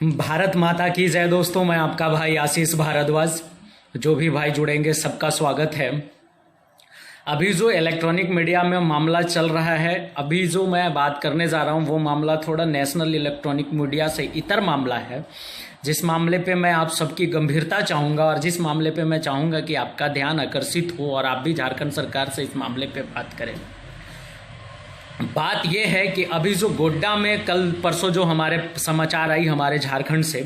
भारत माता की जय। दोस्तों, मैं आपका भाई आशीष भारद्वाज। जो भी भाई जुड़ेंगे सबका स्वागत है। अभी जो इलेक्ट्रॉनिक मीडिया में मामला चल रहा है, अभी जो मैं बात करने जा रहा हूँ वो मामला थोड़ा नेशनल इलेक्ट्रॉनिक मीडिया से इतर मामला है, जिस मामले पे मैं आप सबकी गंभीरता चाहूँगा और जिस मामले पे मैं चाहूँगा कि आपका ध्यान आकर्षित हो और आप भी झारखंड सरकार से इस मामले पे बात करें। बात यह है कि अभी जो गोड्डा में कल परसों जो हमारे समाचार आई हमारे झारखंड से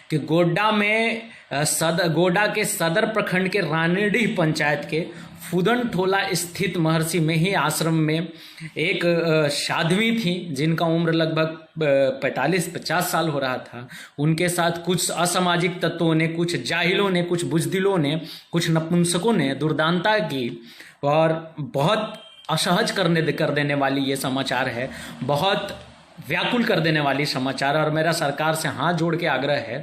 कि गोड्डा में गोड्डा के सदर प्रखंड के रानीडीह पंचायत के फूदन ठोला स्थित महर्षि मेही आश्रम में एक साध्वी थी जिनका उम्र लगभग 45-50 साल हो रहा था। उनके साथ कुछ असामाजिक तत्वों ने, कुछ जाहिलों ने, कुछ बुजदिलों ने, कुछ नपुंसकों ने दुर्दांतता की और बहुत असहज कर देने वाली ये समाचार है, बहुत व्याकुल कर देने वाली समाचार। और मेरा सरकार से हाथ जोड़ के आग्रह है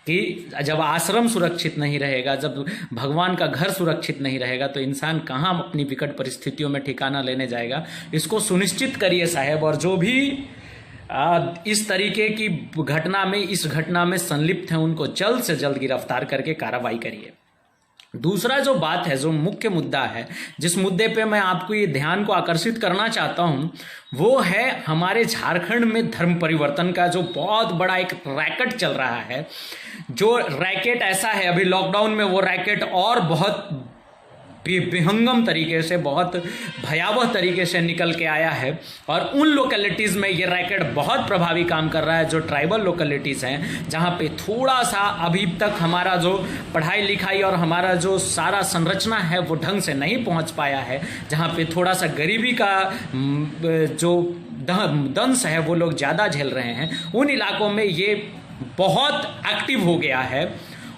कि जब आश्रम सुरक्षित नहीं रहेगा, जब भगवान का घर सुरक्षित नहीं रहेगा, तो इंसान कहाँ अपनी विकट परिस्थितियों में ठिकाना लेने जाएगा। इसको सुनिश्चित करिए साहब, और जो भी इस तरीके की इस घटना में संलिप्त हैं उनको जल्द से जल्द गिरफ्तार करके कार्रवाई करिए। दूसरा जो बात है, जो मुख्य मुद्दा है, जिस मुद्दे पे मैं आपको ये ध्यान को आकर्षित करना चाहता हूँ, वो है हमारे झारखंड में धर्म परिवर्तन का जो बहुत बड़ा एक रैकेट चल रहा है। जो रैकेट ऐसा है, अभी लॉकडाउन में वो रैकेट और बहुत विहंगम तरीके से, बहुत भयावह तरीके से निकल के आया है। और उन लोकेलिटीज़ में ये रैकेट बहुत प्रभावी काम कर रहा है, जो ट्राइबल लोकेलिटीज़ हैं, जहाँ पे थोड़ा सा अभी तक हमारा जो पढ़ाई लिखाई और हमारा जो सारा संरचना है वो ढंग से नहीं पहुँच पाया है, जहाँ पे थोड़ा सा गरीबी का जो दंश है वो लोग ज़्यादा झेल रहे हैं। उन इलाकों में ये बहुत एक्टिव हो गया है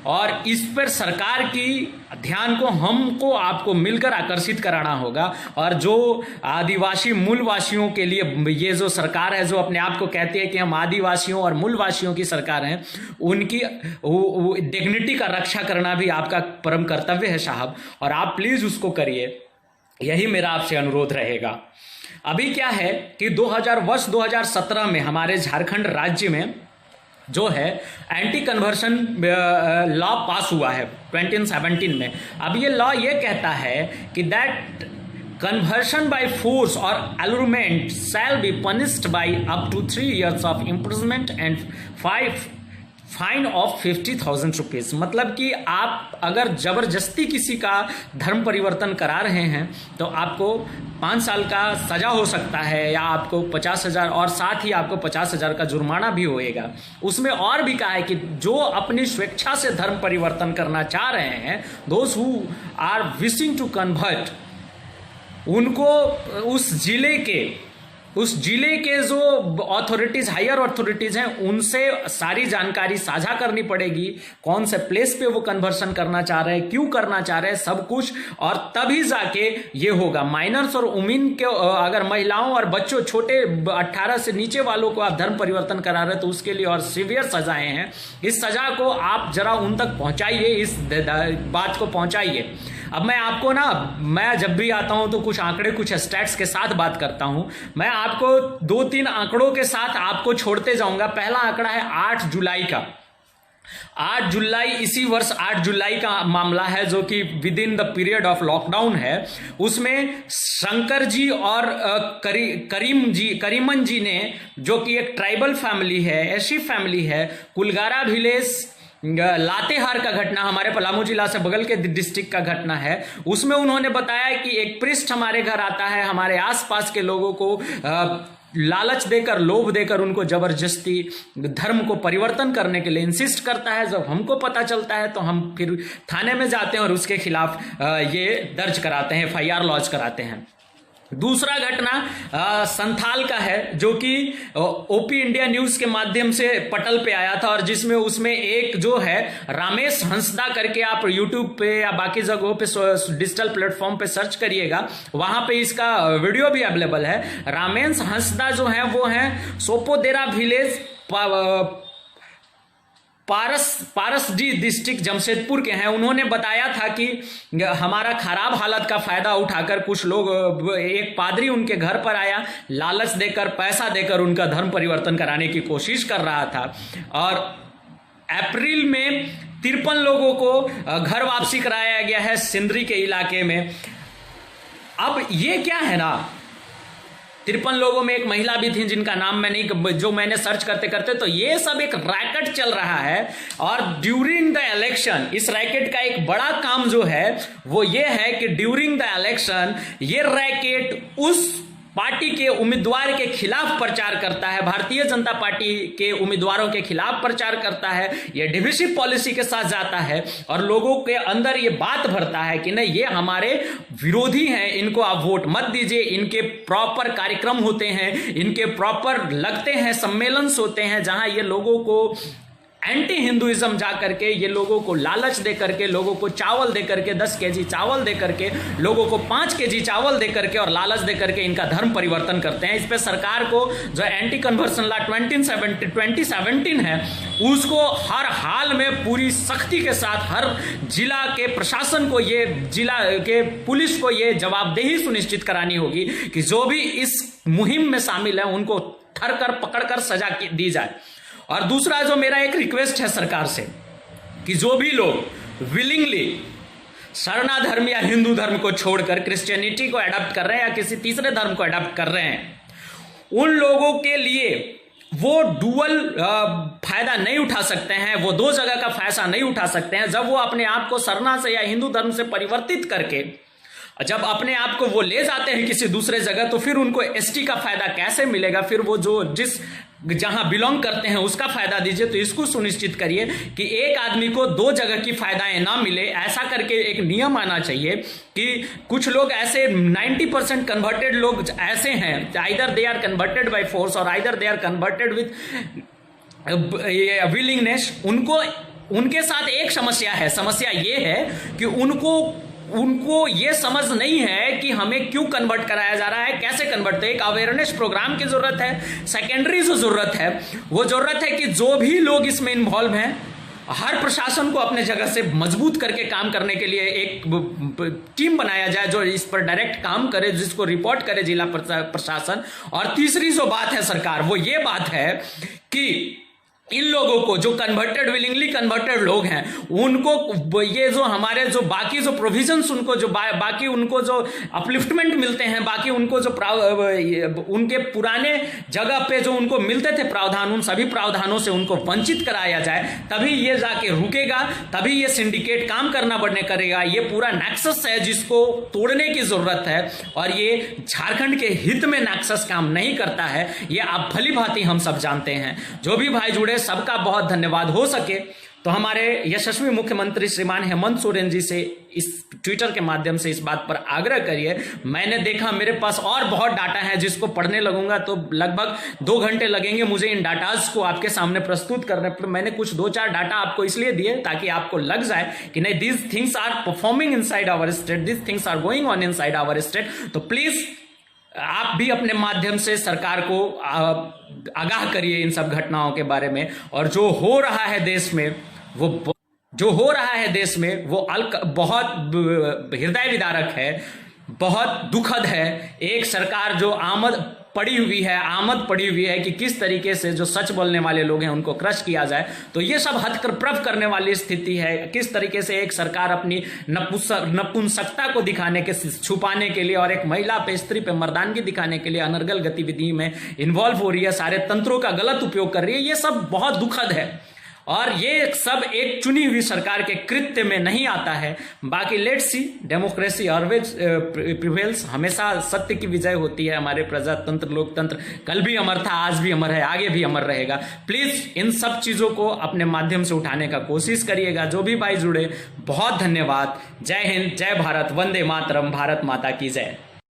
और इस पर सरकार की ध्यान को हमको आपको मिलकर आकर्षित कराना होगा। और जो आदिवासी मूलवासियों के लिए ये जो सरकार है, जो अपने आप को कहती है कि हम आदिवासियों और मूलवासियों की सरकार हैं, उनकी डिग्निटी का रक्षा करना भी आपका परम कर्तव्य है साहब, और आप प्लीज़ उसको करिए। यही मेरा आपसे अनुरोध रहेगा। अभी क्या है कि 2017 में हमारे झारखंड राज्य में जो है एंटी कन्वर्शन लॉ पास हुआ है 2017 में। अब ये लॉ ये कहता है कि that conversion by force or allurement shall be punished by up to 3 years of imprisonment and fine of 50,000 rupees. मतलब कि आप अगर जबरदस्ती किसी का धर्म परिवर्तन करा रहे हैं तो आपको 5 साल का सजा हो सकता है, या आपको 50,000 और साथ ही आपको 50,000 का जुर्माना भी होएगा। उसमें और भी कहा है कि जो अपनी स्वेच्छा से धर्म परिवर्तन करना चाह रहे हैं, those who are wishing to convert, उनको उस जिले के जो अथॉरिटीज़, हायर अथॉरिटीज़ हैं, उनसे सारी जानकारी साझा करनी पड़ेगी। कौन से प्लेस पे वो कन्वर्सन करना चाह रहे हैं, क्यों करना चाह रहे हैं, सब कुछ, और तभी जाके ये होगा। माइनर्स और वुमेन के, अगर महिलाओं और बच्चों, छोटे 18 से नीचे वालों को आप धर्म परिवर्तन करा रहे हैं तो उसके लिए और सीवियर सजाएं हैं। इस सजा को आप जरा उन तक पहुँचाइए, इस बात को पहुँचाइए। अब मैं आपको मैं जब भी आता हूं तो कुछ आंकड़े, कुछ स्टैट्स के साथ बात करता हूं। मैं आपको 2-3 आंकड़ों के साथ आपको छोड़ते जाऊंगा। पहला आंकड़ा है 8 जुलाई का। 8 जुलाई, इसी वर्ष 8 जुलाई का मामला है, जो कि with in the period of lockdown है। उसमें शंकर जी और करीमन जी ने, जो कि एक ट्राइबल फैमिली है, ऐसी फैमिली है, कुलगारा विलेज लातेहार का घटना, हमारे पलामू जिला से बगल के डिस्ट्रिक्ट का घटना है। उसमें उन्होंने बताया कि एक प्रिस्ट हमारे घर आता है, हमारे आसपास के लोगों को लालच देकर, लोभ देकर उनको जबरदस्ती धर्म को परिवर्तन करने के लिए इंसिस्ट करता है। जब हमको पता चलता है तो हम फिर थाने में जाते हैं और उसके खिलाफ ये दर्ज कराते हैं, FIR लॉन्च कराते हैं। दूसरा घटना संथाल का है, जो कि ओपी इंडिया न्यूज के माध्यम से पटल पे आया था, और जिसमें उसमें एक जो है रामेश हंसदा करके, आप यूट्यूब पे या बाकी जगहों पे डिजिटल प्लेटफॉर्म पे सर्च करिएगा, वहां पे इसका वीडियो भी अवेलेबल है। रामेश हंसदा जो है वो है सोपोदेरा विलेज पारसडी डिस्ट्रिक्ट जमशेदपुर के हैं। उन्होंने बताया था कि हमारा खराब हालत का फायदा उठाकर कुछ लोग, एक पादरी उनके घर पर आया, लालच देकर, पैसा देकर उनका धर्म परिवर्तन कराने की कोशिश कर रहा था और अप्रैल में 53 लोगों को घर वापसी कराया गया है सिंदरी के इलाके में। अब ये क्या है ना, 53 लोगों में एक महिला भी थी जिनका नाम मैं नहीं, जो मैंने सर्च करते करते, तो ये सब एक रैकेट चल रहा है। और ड्यूरिंग द इलेक्शन इस रैकेट का एक बड़ा काम जो है वो ये है कि ड्यूरिंग द इलेक्शन ये रैकेट उस पार्टी के उम्मीदवार के खिलाफ प्रचार करता है, भारतीय जनता पार्टी के उम्मीदवारों के खिलाफ प्रचार करता है, ये डिविसिव पॉलिसी के साथ जाता है और लोगों के अंदर ये बात भरता है कि नहीं, ये हमारे विरोधी हैं, इनको आप वोट मत दीजिए, इनके प्रॉपर कार्यक्रम होते हैं, इनके प्रॉपर लगते हैं सम्मेलन होते हैं जहां ये लोगों को एंटी हिंदुइज्म जा करके, ये लोगों को लालच दे करके, लोगों को चावल दे करके, 10 केजी चावल दे करके, लोगों को 5 केजी चावल दे करके और लालच दे करके इनका धर्म परिवर्तन करते हैं। इस पे सरकार को जो एंटी कन्वर्सन लॉ 2017 है उसको हर हाल में पूरी सख्ती के साथ हर जिला के प्रशासन को, ये जिला के पुलिस को ये जवाबदेही सुनिश्चित करानी होगी कि जो भी इस मुहिम में शामिल है उनको ठर कर पकड़ कर सजा दी जाए। और दूसरा जो मेरा एक रिक्वेस्ट है सरकार से कि जो भी लोग विलिंगली शरणा धर्म या हिंदू धर्म को छोड़कर क्रिश्चियनिटी को अडॉप्ट कर रहे हैं या किसी तीसरे धर्म को अडॉप्ट कर रहे हैं, उन लोगों के लिए वो डुअल फायदा नहीं उठा सकते हैं, वो 2 जगह का फायदा नहीं उठा सकते हैं। जब वो अपने आप को शरणा से या हिंदू धर्म से परिवर्तित करके जब अपने आप को वो ले जाते हैं किसी दूसरे जगह, तो फिर उनको एसटी का फायदा कैसे मिलेगा? फिर वो जो जिस जहां बिलोंग करते हैं उसका फायदा दीजिए। तो इसको सुनिश्चित करिए कि एक आदमी को 2 जगह की फायदाएं ना मिले। ऐसा करके एक नियम आना चाहिए कि कुछ लोग ऐसे 90% कन्वर्टेड लोग ऐसे हैं, either they are converted by force or either they are converted with willingness. उनके साथ एक समस्या है, समस्या ये है कि उनको ये समझ नहीं है कि हमें क्यों कन्वर्ट कराया जा रहा है, कैसे कन्वर्ट। एक अवेयरनेस प्रोग्राम की जरूरत है। सेकेंडरी जो जरूरत है वो जरूरत है कि जो भी लोग इसमें इन्वॉल्व हैं, हर प्रशासन को अपने जगह से मजबूत करके काम करने के लिए एक टीम बनाया जाए जो इस पर डायरेक्ट काम करे, जिसको रिपोर्ट करे जिला प्रशासन। और तीसरी जो बात है सरकार, वो ये बात है कि इन लोगों को जो कन्वर्टेड विलिंगली कन्वर्टेड लोग हैं उनको ये जो हमारे जो बाकी जो प्रोविजंस, उनको जो बाकी उनको जो अपलिफ्टमेंट मिलते हैं, बाकी उनको जो उनके पुराने जगह पे जो उनको मिलते थे प्रावधान, उन सभी प्रावधानों से उनको वंचित कराया जाए, तभी ये जाके रुकेगा, तभी ये सिंडिकेट काम करना बढ़ने करेगा। ये पूरा नेक्सस है जिसको तोड़ने की जरूरत है और ये झारखंड के हित में नेक्सस काम नहीं करता है, ये आप भली भांति हम सब जानते हैं। जो भी भाई जुड़े सबका बहुत धन्यवाद। हो सके तो हमारे यशस्वी मुख्यमंत्री श्रीमान हेमंत सोरेन जी से इस ट्विटर के माध्यम से इस बात पर आग्रह करिए। मैंने देखा मेरे पास और बहुत डाटा है जिसको पढ़ने लगूंगा तो लगभग 2 घंटे लगेंगे मुझे इन डाटाज को आपके सामने प्रस्तुत करने पर। मैंने कुछ 2-4 डाटा आपको इसलिए दिए ताकि आपको लग जाए कि नहीं, these things are performing inside our state, these things are going on inside our state. तो प्लीज आप भी अपने माध्यम से सरकार को आगाह करिए इन सब घटनाओं के बारे में। और जो हो रहा है देश में वो बहुत हृदय विदारक है, बहुत दुखद है। एक सरकार जो आमद पड़ी हुई है कि किस तरीके से जो सच बोलने वाले लोग हैं उनको क्रश किया जाए, तो ये सब हतप्रभ करने वाली स्थिति है। किस तरीके से एक सरकार अपनी नपुंसकता को दिखाने के, छुपाने के लिए और एक महिला पे, स्त्री पे मर्दानगी दिखाने के लिए अनर्गल गतिविधि में इन्वॉल्व हो रही है, सारे तंत्रों का गलत उपयोग कर रही है। ये सब बहुत दुखद है और ये सब एक चुनी हुई सरकार के कृत्य में नहीं आता है। बाकी let's see, democracy always prevails, हमेशा सत्य की विजय होती है। हमारे प्रजातंत्र, लोकतंत्र कल भी अमर था, आज भी अमर है, आगे भी अमर रहेगा। प्लीज इन सब चीजों को अपने माध्यम से उठाने का कोशिश करिएगा। जो भी भाई जुड़े, बहुत धन्यवाद। जय हिंद, जय भारत, वंदे मातरम, भारत माता की जय।